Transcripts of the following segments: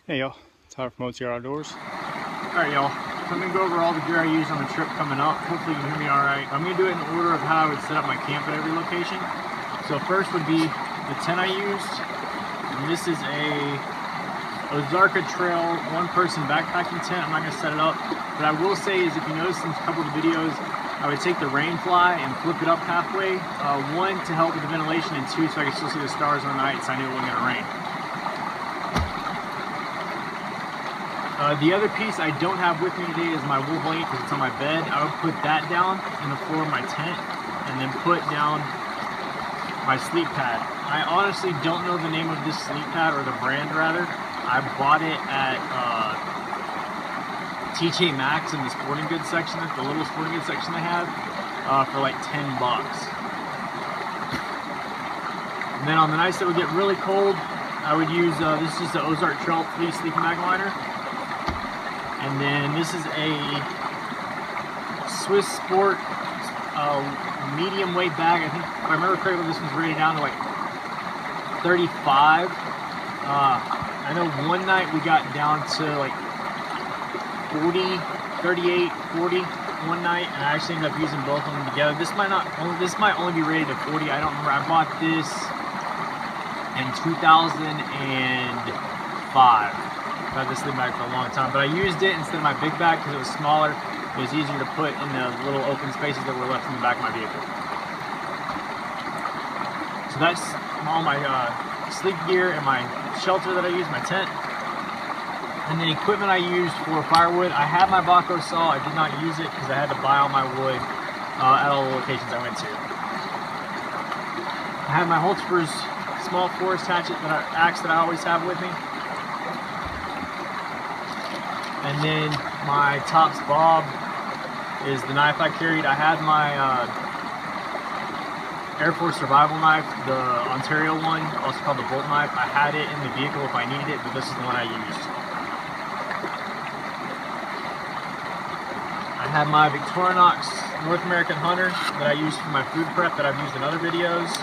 Hey y'all, Tyler from O.T.R.Outdoors. Alright y'all, I'm going to go over all the gear I use on the trip coming up. Hopefully you can hear me alright. I'm going to do it in order of how I would set up my camp at every location. So first would be the tent I used. And this is a Ozarka Trail one-person backpacking tent. I'm not going to set it up. But I will say is if you notice in a couple of the videos, I would take the rain fly and flip it up halfway. One, to help with the ventilation, and two, so I could still see the stars on the night so I knew it wasn't going to rain. The other piece I don't have with me today is my wool blanket because it's on my bed. I would put that down in the floor of my tent and then put down my sleep pad. I honestly don't know the name of this sleep pad, or the brand rather. I bought it at TJ Maxx in the sporting goods section, the little sporting goods section they have, for like 10 bucks. And then on the nights that would get really cold, I would use, this is just the Ozark Trail Fleece Sleeping Bag Liner. And then this is a Swiss Sport medium weight bag. I think, if I remember correctly, this one's rated down to like 35. I know one night we got down to like 40, 38, 40 one night, and I actually ended up using both of them together. This might only be rated to 40. I don't remember. I bought this in 2005. I've had this sleeping bag for a long time, but I used it instead of my big bag because it was smaller. It was easier to put in the little open spaces that were left in the back of my vehicle. So that's all my sleep gear and my shelter that I use, my tent. And then equipment I used for firewood. I had my Baco saw. I did not use it because I had to buy all my wood at all the locations I went to. I have my Holtzber's small forest hatchet, axe that I always have with me. And then my Tops Bob is the knife I carried. I had my Air Force survival knife, the Ontario one, also called the bolt knife. I had it in the vehicle if I needed it, but this is the one I used. I have my Victorinox North American Hunter that I used for my food prep that I've used in other videos.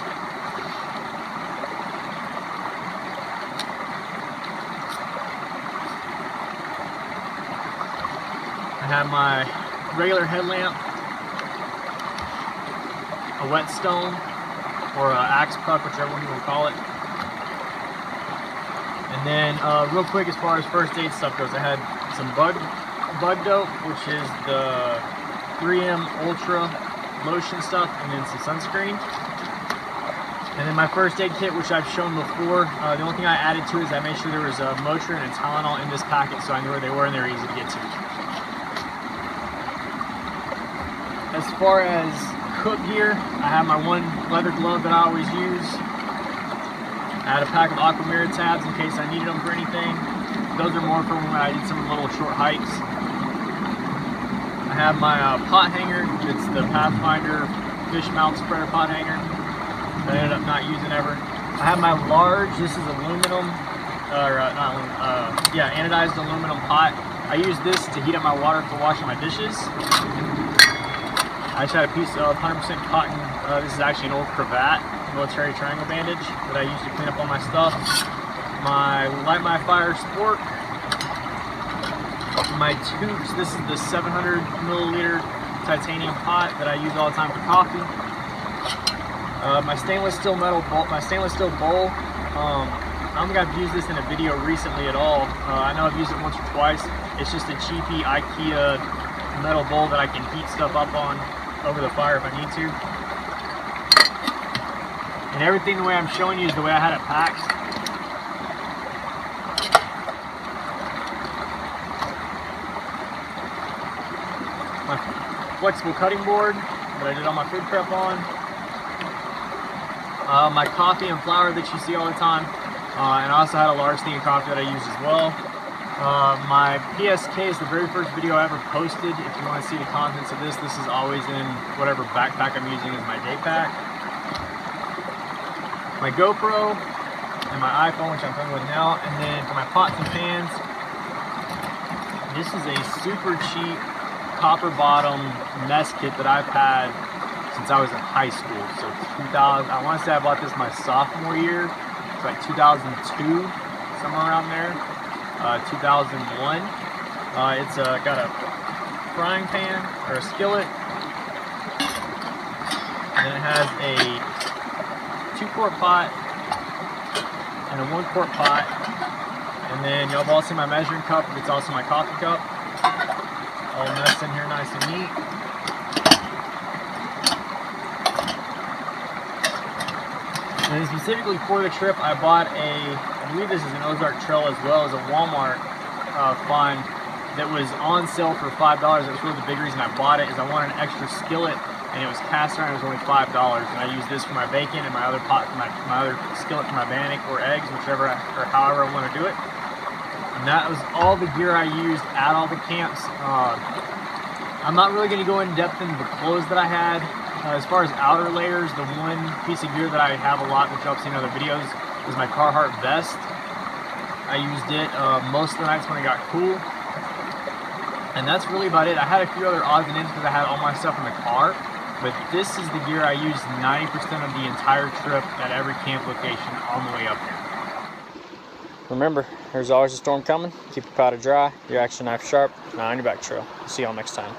I have my regular headlamp, a whetstone, or an axe puck, whichever one you want to call it. And then real quick, as far as first aid stuff goes, I had some bug dope, which is the 3M Ultra lotion stuff, and then some sunscreen. And then my first aid kit, which I've shown before, the only thing I added to it is I made sure there was a Motrin and Tylenol in this packet so I knew where they were and they were easy to get to. As far as cook gear, I have my one leather glove that I always use. I had a pack of Aquamira tabs in case I needed them for anything. Those are more for when I did some little short hikes. I have my pot hanger. It's the Pathfinder fish mouth spreader pot hanger that I ended up not using ever. I have my large, this is aluminum, anodized aluminum pot. I use this to heat up my water for washing my dishes. I just had a piece of 100% cotton. This is actually an old cravat, military triangle bandage that I use to clean up all my stuff. Light my fire sport. My tubes. This is the 700 milliliter titanium pot that I use all the time for coffee. My stainless steel bowl. I don't think I've used this in a video recently at all. I know I've used it once or twice. It's just a cheapy IKEA metal bowl that I can heat stuff up on over the fire if I need to. And everything the way I'm showing you is the way I had it packed. My flexible cutting board that I did all my food prep on. My coffee and flour that you see all the time. And I also had a large thing of coffee that I used as well. My PSK is the very first video I ever posted. If you want to see the contents of this, this is always in whatever backpack I'm using as my day pack. My GoPro and my iPhone, which I'm filming with now. And then for my pots and pans, this is a super cheap copper bottom mess kit that I've had since I was in high school. So 2000, I want to say I bought this my sophomore year. It's like 2002, somewhere around there. 2001. It's got a frying pan or a skillet, and then it has a 2-quart pot and a 1-quart pot, and then y'all have all seen my measuring cup. It's also my coffee cup, all messed in here nice and neat. And then specifically for the trip, I bought I believe this is an Ozark Trail as well as a Walmart find that was on sale for $5. That was really the big reason I bought it, is I wanted an extra skillet, and it was cast iron. It was only $5, and I use this for my bacon and my other pot, my other skillet for my bannock or eggs, whichever or however I want to do it. And that was all the gear I used at all the camps. I'm not really going to go in depth into the clothes that I had. As far as outer layers, the one piece of gear that I have a lot, which y'all have seen in other videos, is my Carhartt vest. I used it most of the nights when it got cool. And that's really about it. I had a few other odds and ends because I had all my stuff in the car, but this is the gear I used 90% of the entire trip at every camp location on the way up here. Remember, there's always a storm coming. Keep your powder dry, your action knife sharp, and on your back trail. See y'all next time.